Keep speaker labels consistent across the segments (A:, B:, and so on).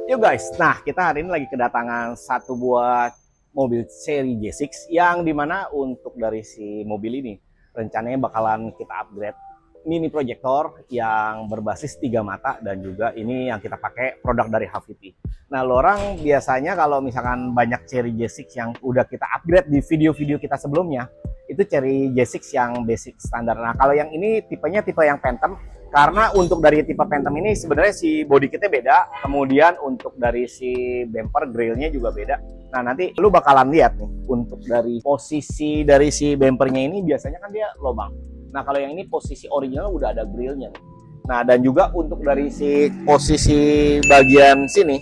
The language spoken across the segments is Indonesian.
A: Yuk guys, nah kita hari ini lagi kedatangan satu buah mobil seri J6 yang dimana untuk dari si mobil ini rencananya bakalan kita upgrade mini projector yang berbasis 3 mata dan juga ini yang kita pakai produk dari Haviti. Nah, lo orang biasanya kalau misalkan banyak seri J6 yang udah kita upgrade di video-video kita sebelumnya, itu seri J6 yang basic standar. Nah, kalau yang ini tipenya tipe yang Phantom karena untuk dari tipe Phantom ini sebenarnya si body kitnya beda, kemudian untuk dari si bumper grillnya juga beda. Nah, nanti lu bakalan lihat nih untuk dari posisi dari si bumpernya ini biasanya kan dia lobang. Nah, kalau yang ini posisi original udah ada grillnya nih. Nah, dan juga untuk dari si posisi bagian sini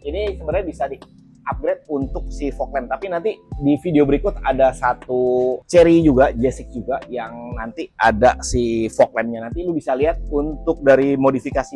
A: ini sebenarnya bisa di upgrade untuk si fog lamp, tapi nanti di video berikut ada satu seri juga J6 juga yang nanti ada si fog lampnya. Nanti lu bisa lihat untuk dari modifikasi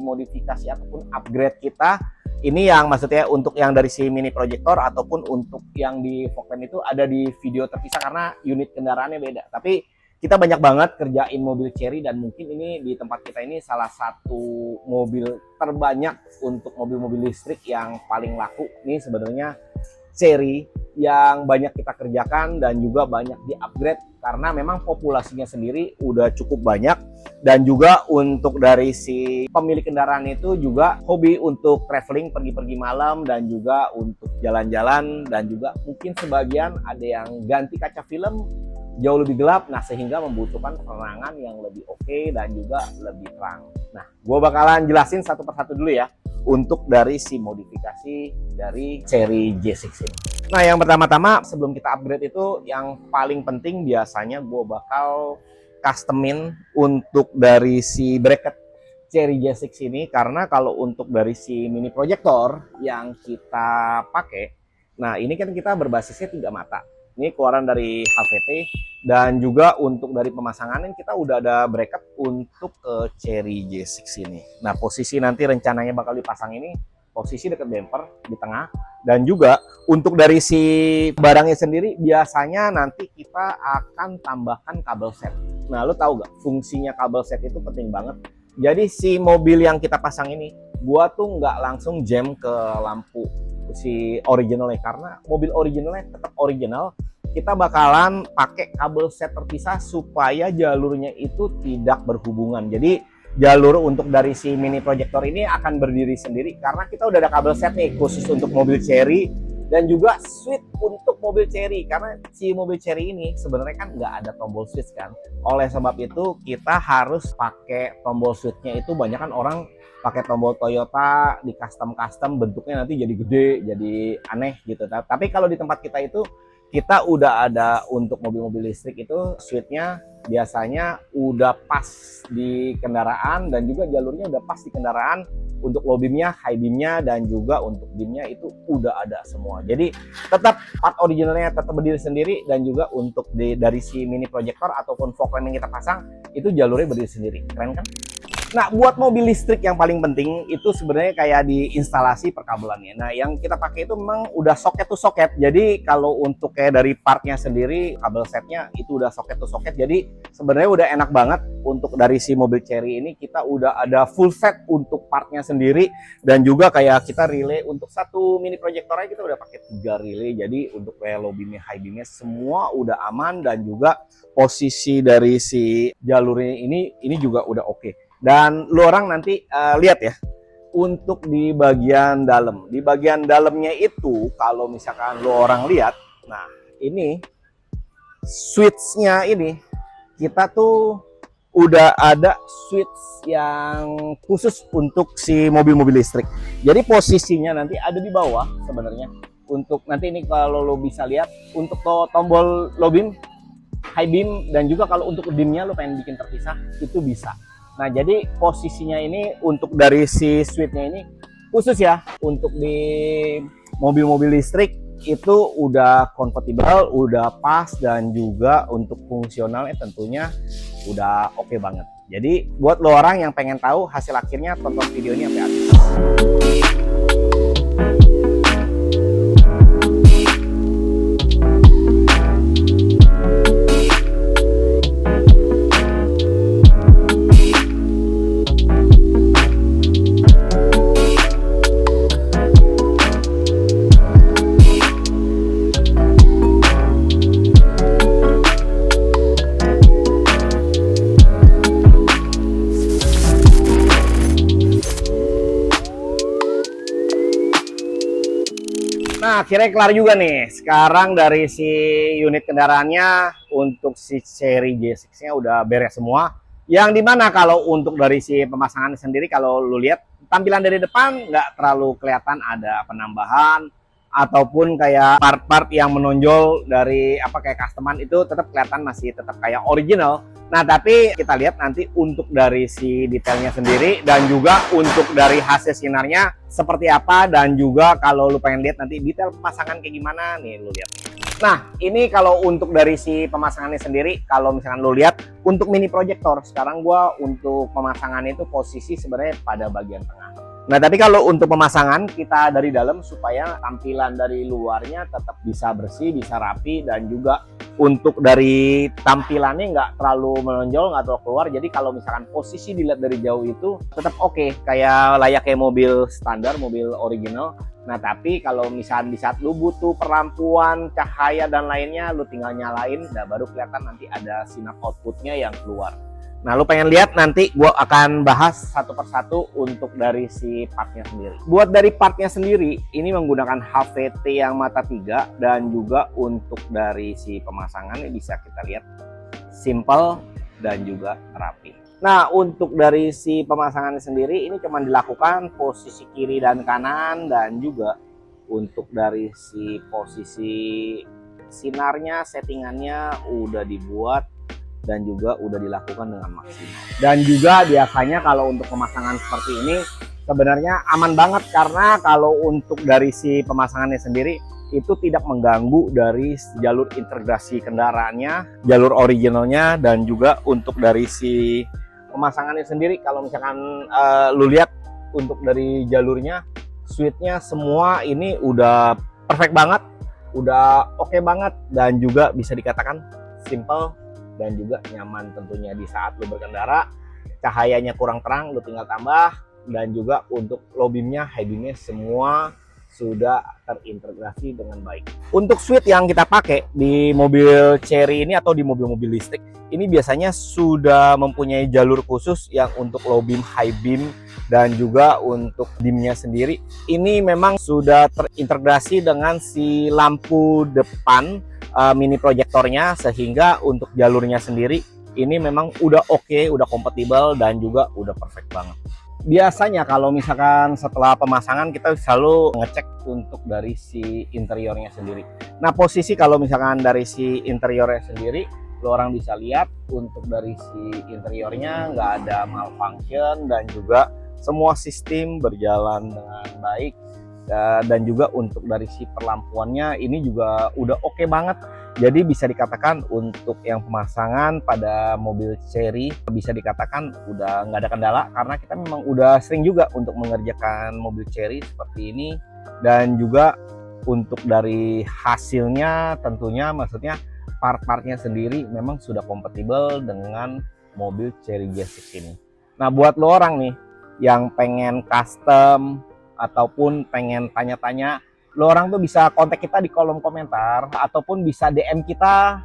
A: ataupun upgrade kita ini, yang maksudnya untuk yang dari si mini projector ataupun untuk yang di fog lamp itu ada di video terpisah karena unit kendaraannya beda. Tapi kita banyak banget kerjain mobil Chery dan mungkin ini di tempat kita ini salah satu mobil terbanyak untuk mobil-mobil listrik yang paling laku. Ini sebenarnya Chery yang banyak kita kerjakan dan juga banyak di-upgrade karena memang populasinya sendiri udah cukup banyak dan juga untuk dari si pemilik kendaraan itu juga hobi untuk traveling, pergi-pergi malam dan juga untuk jalan-jalan dan juga mungkin sebagian ada yang ganti kaca film jauh lebih gelap, nah sehingga membutuhkan penerangan yang lebih oke dan juga lebih terang. Nah, gue bakalan jelasin satu persatu dulu ya untuk dari si modifikasi dari seri J6 ini. Nah, yang pertama-tama sebelum kita upgrade itu yang paling penting biasanya gue bakal customin untuk dari si bracket seri J6 ini, karena kalau untuk dari si mini projector yang kita pakai, nah ini kan kita berbasisnya 3 mata. Ini keluaran dari HVT dan juga untuk dari pemasangan kita udah ada bracket untuk Chery J6 ini. Nah, posisi nanti rencananya bakal dipasang ini posisi dekat bumper di tengah, dan juga untuk dari si barangnya sendiri biasanya nanti kita akan tambahkan kabel set. Nah, lo tahu gak fungsinya kabel set itu penting banget. Jadi si mobil yang kita pasang ini gua tuh nggak langsung jam ke lampu si originalnya, karena mobil originalnya tetap original, kita bakalan pakai kabel set terpisah supaya jalurnya itu tidak berhubungan. Jadi jalur untuk dari si mini projector ini akan berdiri sendiri karena kita udah ada kabel set nih khusus untuk mobil Chery dan juga switch untuk mobil Chery, karena si mobil Chery ini sebenarnya kan nggak ada tombol switch kan. Oleh sebab itu kita harus pakai tombol switchnya itu banyak kan orang pakai tombol Toyota di custom bentuknya nanti jadi gede, jadi aneh gitu. Tapi kalau di tempat kita itu kita udah ada untuk mobil-mobil listrik itu switchnya biasanya udah pas di kendaraan dan juga jalurnya udah pas di kendaraan. Untuk low beamnya, high beamnya dan juga untuk beamnya itu udah ada semua. Jadi tetap part originalnya tetap berdiri sendiri dan juga untuk dari si mini projector ataupun fog lamp yang kita pasang itu jalurnya berdiri sendiri. Keren kan? Nah, buat mobil listrik yang paling penting itu sebenarnya kayak di instalasi perkabelannya. Nah, yang kita pakai itu memang udah soket to soket. Jadi kalau untuk kayak dari partnya sendiri, kabel setnya itu udah soket to soket. Jadi sebenarnya udah enak banget untuk dari si mobil Chery ini kita udah ada full set untuk partnya sendiri dan juga kayak kita relay untuk satu mini projector aja kita udah pakai 3 relay. Jadi untuk kayak low beamnya, high beamnya semua udah aman dan juga posisi dari si jalurnya ini juga udah oke. Dan lu orang nanti lihat ya untuk di bagian dalam. Di bagian dalamnya itu kalau misalkan lu orang lihat, nah ini switch-nya ini kita tuh udah ada switch yang khusus untuk si mobil-mobil listrik. Jadi posisinya nanti ada di bawah sebenarnya. Untuk nanti ini kalau lo bisa lihat untuk tombol low beam, high beam dan juga kalau untuk dimnya lo pengen bikin terpisah itu bisa. Nah, jadi posisinya ini untuk dari si switch-nya ini khusus ya untuk di mobil-mobil listrik itu udah kompatibel, udah pas dan juga untuk fungsionalnya tentunya udah oke banget. Jadi buat lo orang yang pengen tahu hasil akhirnya tonton video ini sampai habis. Nah, akhirnya kelar juga nih. Sekarang dari si unit kendaraannya untuk si seri J6-nya udah beres semua. Yang dimana kalau untuk dari si pemasangan sendiri, kalau lu lihat tampilan dari depan nggak terlalu kelihatan ada penambahan ataupun kayak part-part yang menonjol dari apa kayak customan itu tetap kelihatan masih tetap kayak original. Nah, tapi kita lihat nanti untuk dari si detailnya sendiri dan juga untuk dari hasil sinarnya seperti apa, dan juga kalau lu pengen lihat nanti detail pemasangan kayak gimana nih, lu lihat. Nah, ini kalau untuk dari si pemasangannya sendiri, kalau misalkan lu lihat untuk mini proyektor, sekarang gua untuk pemasangan itu posisi sebenarnya pada bagian tengah. Nah, tapi kalau untuk pemasangan kita dari dalam supaya tampilan dari luarnya tetap bisa bersih, bisa rapi, dan juga untuk dari tampilannya nggak terlalu menonjol, nggak terlalu keluar. Jadi kalau misalkan posisi dilihat dari jauh itu tetap oke, kayak layaknya mobil standar, mobil original. Nah, tapi kalau misalkan di saat lu butuh perlampuan, cahaya, dan lainnya, lu tinggal nyalain, nah baru kelihatan nanti ada sinar outputnya yang keluar. Nah, lu pengen lihat nanti gua akan bahas satu persatu untuk dari si partnya sendiri. Buat dari partnya sendiri, ini menggunakan HVT yang mata 3, dan juga untuk dari si pemasangannya bisa kita lihat simple dan juga rapi. Nah, untuk dari si pemasangannya sendiri ini cuma dilakukan posisi kiri dan kanan, dan juga untuk dari si posisi sinarnya, settingannya udah dibuat dan juga udah dilakukan dengan maksimal. Dan juga biasanya kalau untuk pemasangan seperti ini sebenarnya aman banget, karena kalau untuk dari si pemasangannya sendiri itu tidak mengganggu dari jalur integrasi kendaraannya, jalur originalnya, dan juga untuk dari si pemasangannya sendiri kalau misalkan lu lihat untuk dari jalurnya, switchnya semua ini udah perfect banget, udah oke banget, dan juga bisa dikatakan simple dan juga nyaman tentunya di saat lu berkendara. Cahayanya kurang terang, lu tinggal tambah, dan juga untuk low beamnya, high beamnya semua sudah terintegrasi dengan baik. Untuk switch yang kita pakai di mobil Chery ini atau di mobil-mobil listrik ini biasanya sudah mempunyai jalur khusus yang untuk low beam, high beam, dan juga untuk dimnya sendiri ini memang sudah terintegrasi dengan si lampu depan mini proyektornya, sehingga untuk jalurnya sendiri ini memang udah oke, udah kompatibel, dan juga udah perfect banget. Biasanya kalau misalkan setelah pemasangan kita selalu ngecek untuk dari si interiornya sendiri. Nah, posisi kalau misalkan dari si interiornya sendiri, lo orang bisa lihat untuk dari si interiornya nggak ada malfunction, dan juga semua sistem berjalan dengan baik. Dan juga untuk dari si perlampuannya ini juga udah oke banget. Jadi bisa dikatakan untuk yang pemasangan pada mobil Chery bisa dikatakan udah nggak ada kendala, karena kita memang udah sering juga untuk mengerjakan mobil Chery seperti ini. Dan juga untuk dari hasilnya tentunya, maksudnya part-partnya sendiri memang sudah kompatibel dengan mobil Chery J6 ini. Nah, buat lo orang nih yang pengen custom ataupun pengen tanya-tanya, lo orang tuh bisa kontak kita di kolom komentar, ataupun bisa DM kita,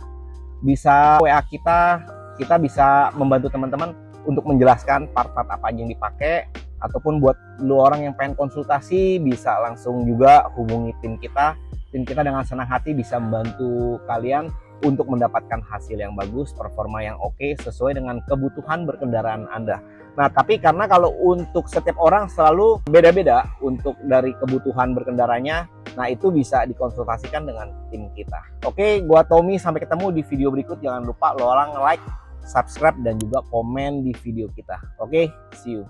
A: bisa WA kita bisa membantu teman-teman untuk menjelaskan part-part apa aja yang dipakai. Ataupun buat lo orang yang pengen konsultasi, bisa langsung juga hubungi tim kita dengan senang hati bisa membantu kalian untuk mendapatkan hasil yang bagus, performa yang oke sesuai dengan kebutuhan berkendaraan Anda. Nah, tapi karena kalau untuk setiap orang selalu beda-beda untuk dari kebutuhan berkendaranya, nah itu bisa dikonsultasikan dengan tim kita. Oke, gua Tommy, sampai ketemu di video berikut. Jangan lupa lo orang like, subscribe, dan juga komen di video kita. Oke, see you.